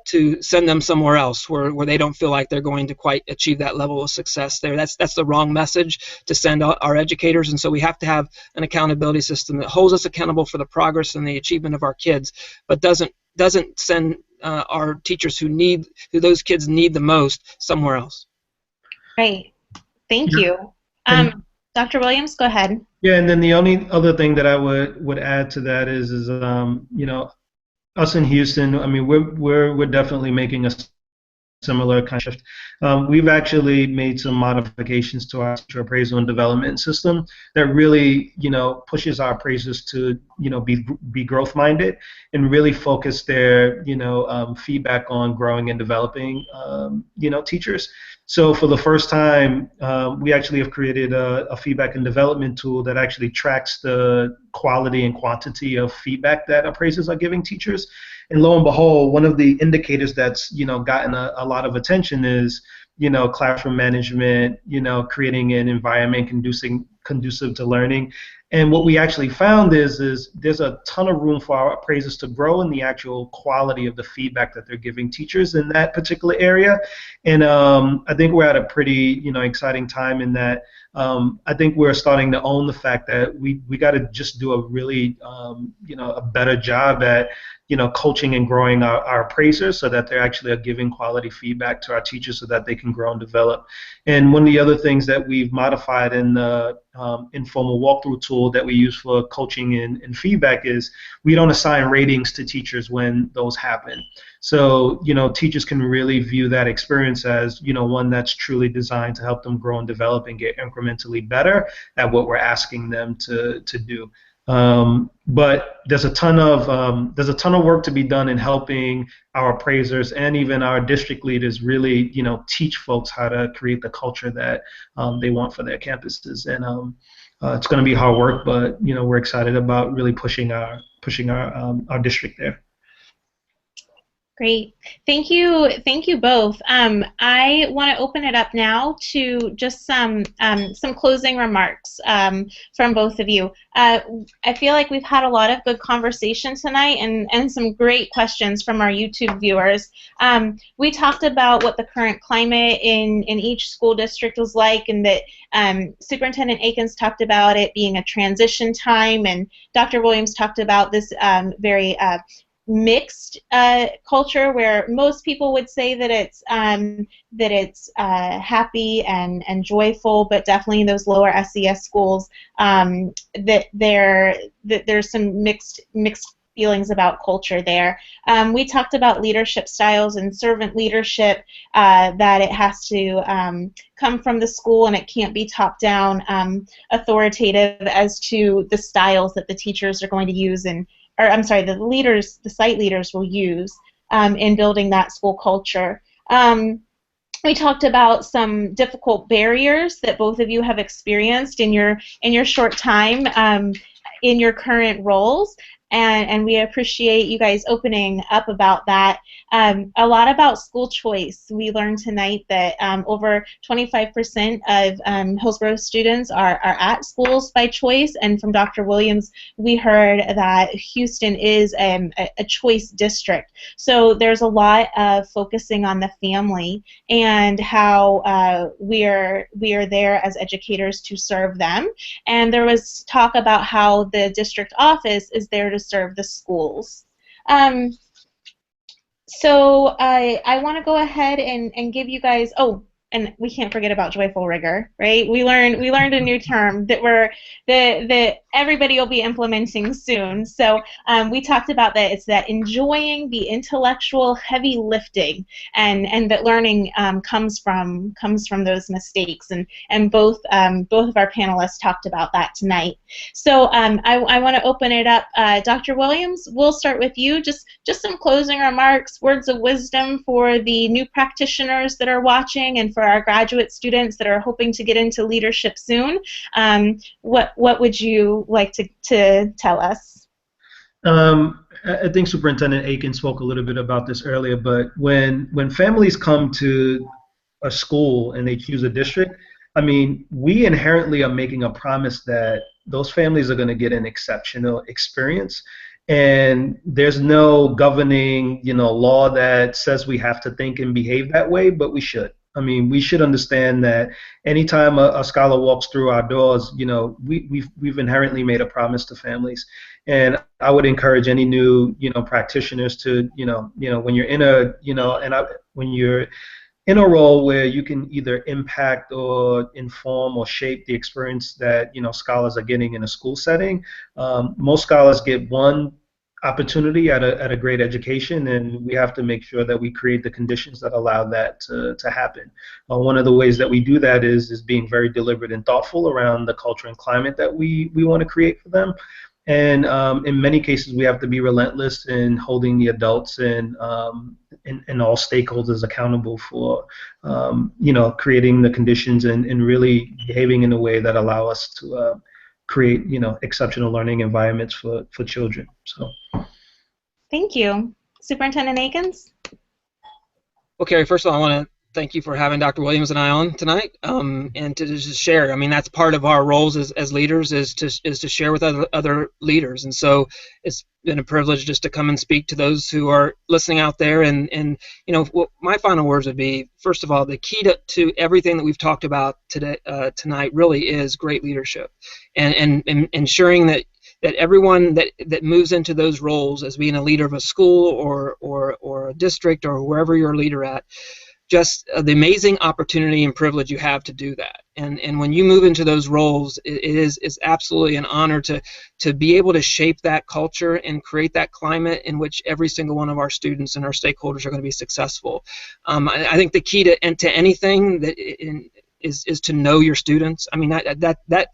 to send them somewhere else where they don't feel like they're going to quite achieve that level of success there. That's the wrong message to send our educators, and so we have to have an accountability system that holds us accountable for the progress and the achievement of our kids, but doesn't send our teachers who those kids need the most somewhere else. Great. Thank you. Dr. Williams, go ahead. Yeah, and then the only other thing that I would add to that is us in Houston, I mean, we're definitely making a similar kind of shift. We've actually made some modifications to our teacher appraisal and development system that really, pushes our appraisers to, be growth minded and really focus their, feedback on growing and developing, teachers. So for the first time, we actually have created a feedback and development tool that actually tracks the quality and quantity of feedback that appraisers are giving teachers. And lo and behold, one of the indicators that's gotten a lot of attention is classroom management, creating an environment conducive to learning. And what we actually found is there's a ton of room for our appraisers to grow in the actual quality of the feedback that they're giving teachers in that particular area. And I think we're at a pretty exciting time in that I think we're starting to own the fact that we got to just do a really a better job at coaching and growing our appraisers so that they're actually giving quality feedback to our teachers so that they can grow and develop. And one of the other things that we've modified in the informal walkthrough tool that we use for coaching and feedback is we don't assign ratings to teachers when those happen. So, teachers can really view that experience as, one that's truly designed to help them grow and develop and get incrementally better at what we're asking them to do. But there's a ton of work to be done in helping our appraisers and even our district leaders really, teach folks how to create the culture that they want for their campuses. And it's going to be hard work, but we're excited about really pushing our district there. Great. Thank you both. I want to open it up now to just some closing remarks from both of you. I feel like we've had a lot of good conversation tonight and some great questions from our YouTube viewers. We talked about what the current climate in each school district was like, and that Superintendent Eakins talked about it being a transition time, and Dr. Williams talked about this very mixed culture where most people would say that it's happy and joyful, but definitely in those lower SES schools that there's some mixed feelings about culture there. We talked about leadership styles and servant leadership, that it has to come from the school and it can't be top-down authoritative as to the styles that the teachers are going to use the site leaders will use in building that school culture. We talked about some difficult barriers that both of you have experienced in your short time in your current roles, and we appreciate you guys opening up about that. A lot about school choice. We learned tonight that over 25% of Hillsborough students are at schools by choice, and from Dr. Williams we heard that Houston is a choice district. So there's a lot of focusing on the family and how we are there as educators to serve them. And there was talk about how the district office is there to serve the schools. So I want to go ahead and give you guys, and we can't forget about joyful rigor, right? We learned a new term that everybody will be implementing soon. So we talked about that. It's that enjoying the intellectual heavy lifting, and that learning comes from those mistakes. And both of our panelists talked about that tonight. So I want to open it up. Dr. Williams, we'll start with you. Just some closing remarks, words of wisdom for the new practitioners that are watching, and for our graduate students that are hoping to get into leadership soon. What would you like to tell us? I think Superintendent Eakins spoke a little bit about this earlier, but when families come to a school and they choose a district, I mean, we inherently are making a promise that those families are going to get an exceptional experience. And there's no governing, law that says we have to think and behave that way, but we should. I mean, we should understand that anytime a scholar walks through our doors, we've inherently made a promise to families. And I would encourage any new, practitioners to, when you're when you're in a role where you can either impact or inform or shape the experience that scholars are getting in a school setting. Most scholars get one opportunity at a great education, and we have to make sure that we create the conditions that allow that to happen. One of the ways that we do that is being very deliberate and thoughtful around the culture and climate that we want to create for them. And in many cases, we have to be relentless in holding the adults and all stakeholders accountable for, creating the conditions and really behaving in a way that allow us to create, exceptional learning environments for children. So. Thank you. Superintendent Eakins? Well, Carrie, first of all, I want to thank you for having Dr. Williams and I on tonight, and to just share. I mean, that's part of our roles as leaders is to share with other leaders, and so it's been a privilege just to come and speak to those who are listening out there. And what my final words would be, first of all, the key to everything that we've talked about tonight really is great leadership, and ensuring that everyone that moves into those roles as being a leader of a school or a district or wherever you're a leader at, just the amazing opportunity and privilege you have to do that. And when you move into those roles, it's absolutely an honor to be able to shape that culture and create that climate in which every single one of our students and our stakeholders are going to be successful. I think the key to anything that is to know your students. I mean, that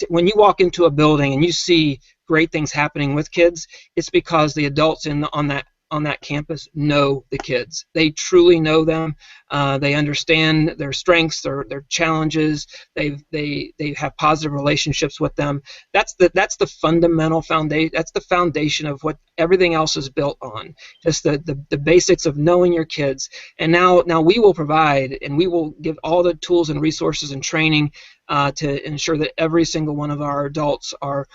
when you walk into a building and you see great things happening with kids, it's because the adults on that campus know the kids. They truly know them. They understand their strengths, their challenges. They have positive relationships with them. That's the fundamental foundation. That's the foundation of what everything else is built on. Just the basics of knowing your kids. And now we will provide, and we will give all the tools and resources and training to ensure that every single one of our adults are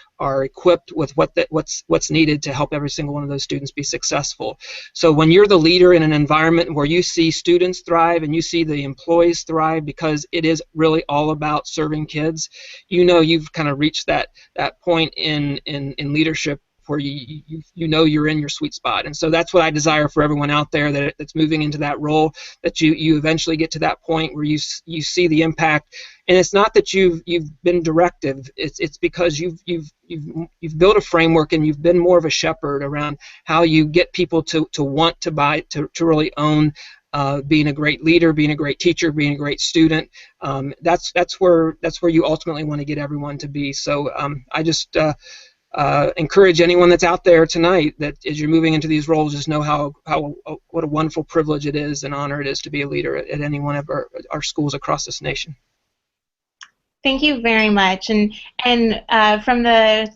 equipped with what's needed to help every single one of those students be successful. So when you're the leader in an environment where you see students thrive and you see the employees thrive, because it is really all about serving kids, you know you've kind of reached that point in leadership where you know you're in your sweet spot. And so that's what I desire for everyone out there that's moving into that role, that you eventually get to that point where you see the impact. And it's not that you've been directive. It's because you've built a framework, and you've been more of a shepherd around how you get people to want to buy, to really own being a great leader, being a great teacher, being a great student. That's where you ultimately want to get everyone to be. So I just encourage anyone that's out there tonight that as you're moving into these roles, just know what a wonderful privilege it is and honor it is to be a leader at any one of our schools across this nation. Thank you very much. And from the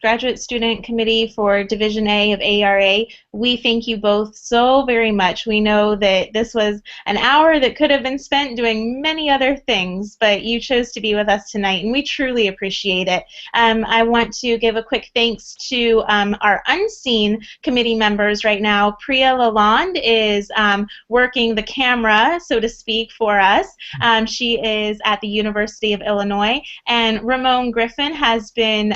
graduate student committee for Division A of AERA, we thank you both so very much. We know that this was an hour that could have been spent doing many other things, but you chose to be with us tonight, and we truly appreciate it. I want to give a quick thanks to our unseen committee members right now. Priya Lalonde is working the camera, so to speak, for us. She is at the University of Illinois, and Ramon Griffin has been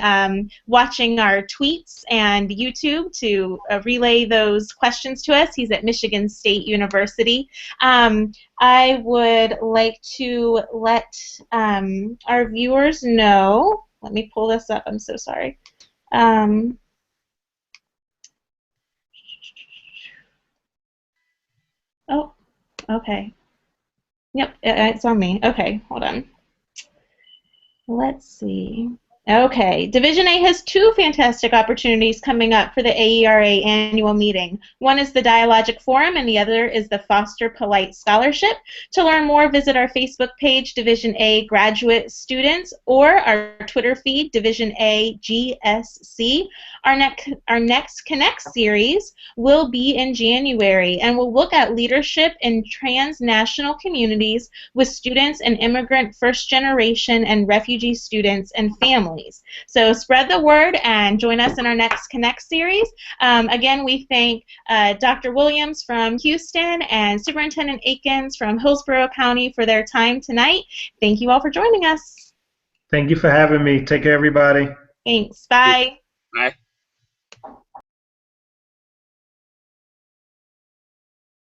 watching our tweets and YouTube to relay those questions to us. He's at Michigan State University. I would like to let our viewers know, let me pull this up, I'm so sorry. Oh, okay. Yep, it's on me. Okay, hold on. Let's see. Okay, Division A has two fantastic opportunities coming up for the AERA annual meeting. One is the Dialogic Forum, and the other is the Foster Polite Scholarship. To learn more, visit our Facebook page, Division A Graduate Students, or our Twitter feed, Division A GSC. Our next Connect series will be in January, and we'll look at leadership in transnational communities with students and immigrant first-generation and refugee students and families. So spread the word and join us in our next Connect series. Again, we thank Dr. Williams from Houston and Superintendent Eakins from Hillsborough County for their time tonight. Thank you all for joining us. Thank you for having me. Take care, everybody. Thanks. Bye. Bye.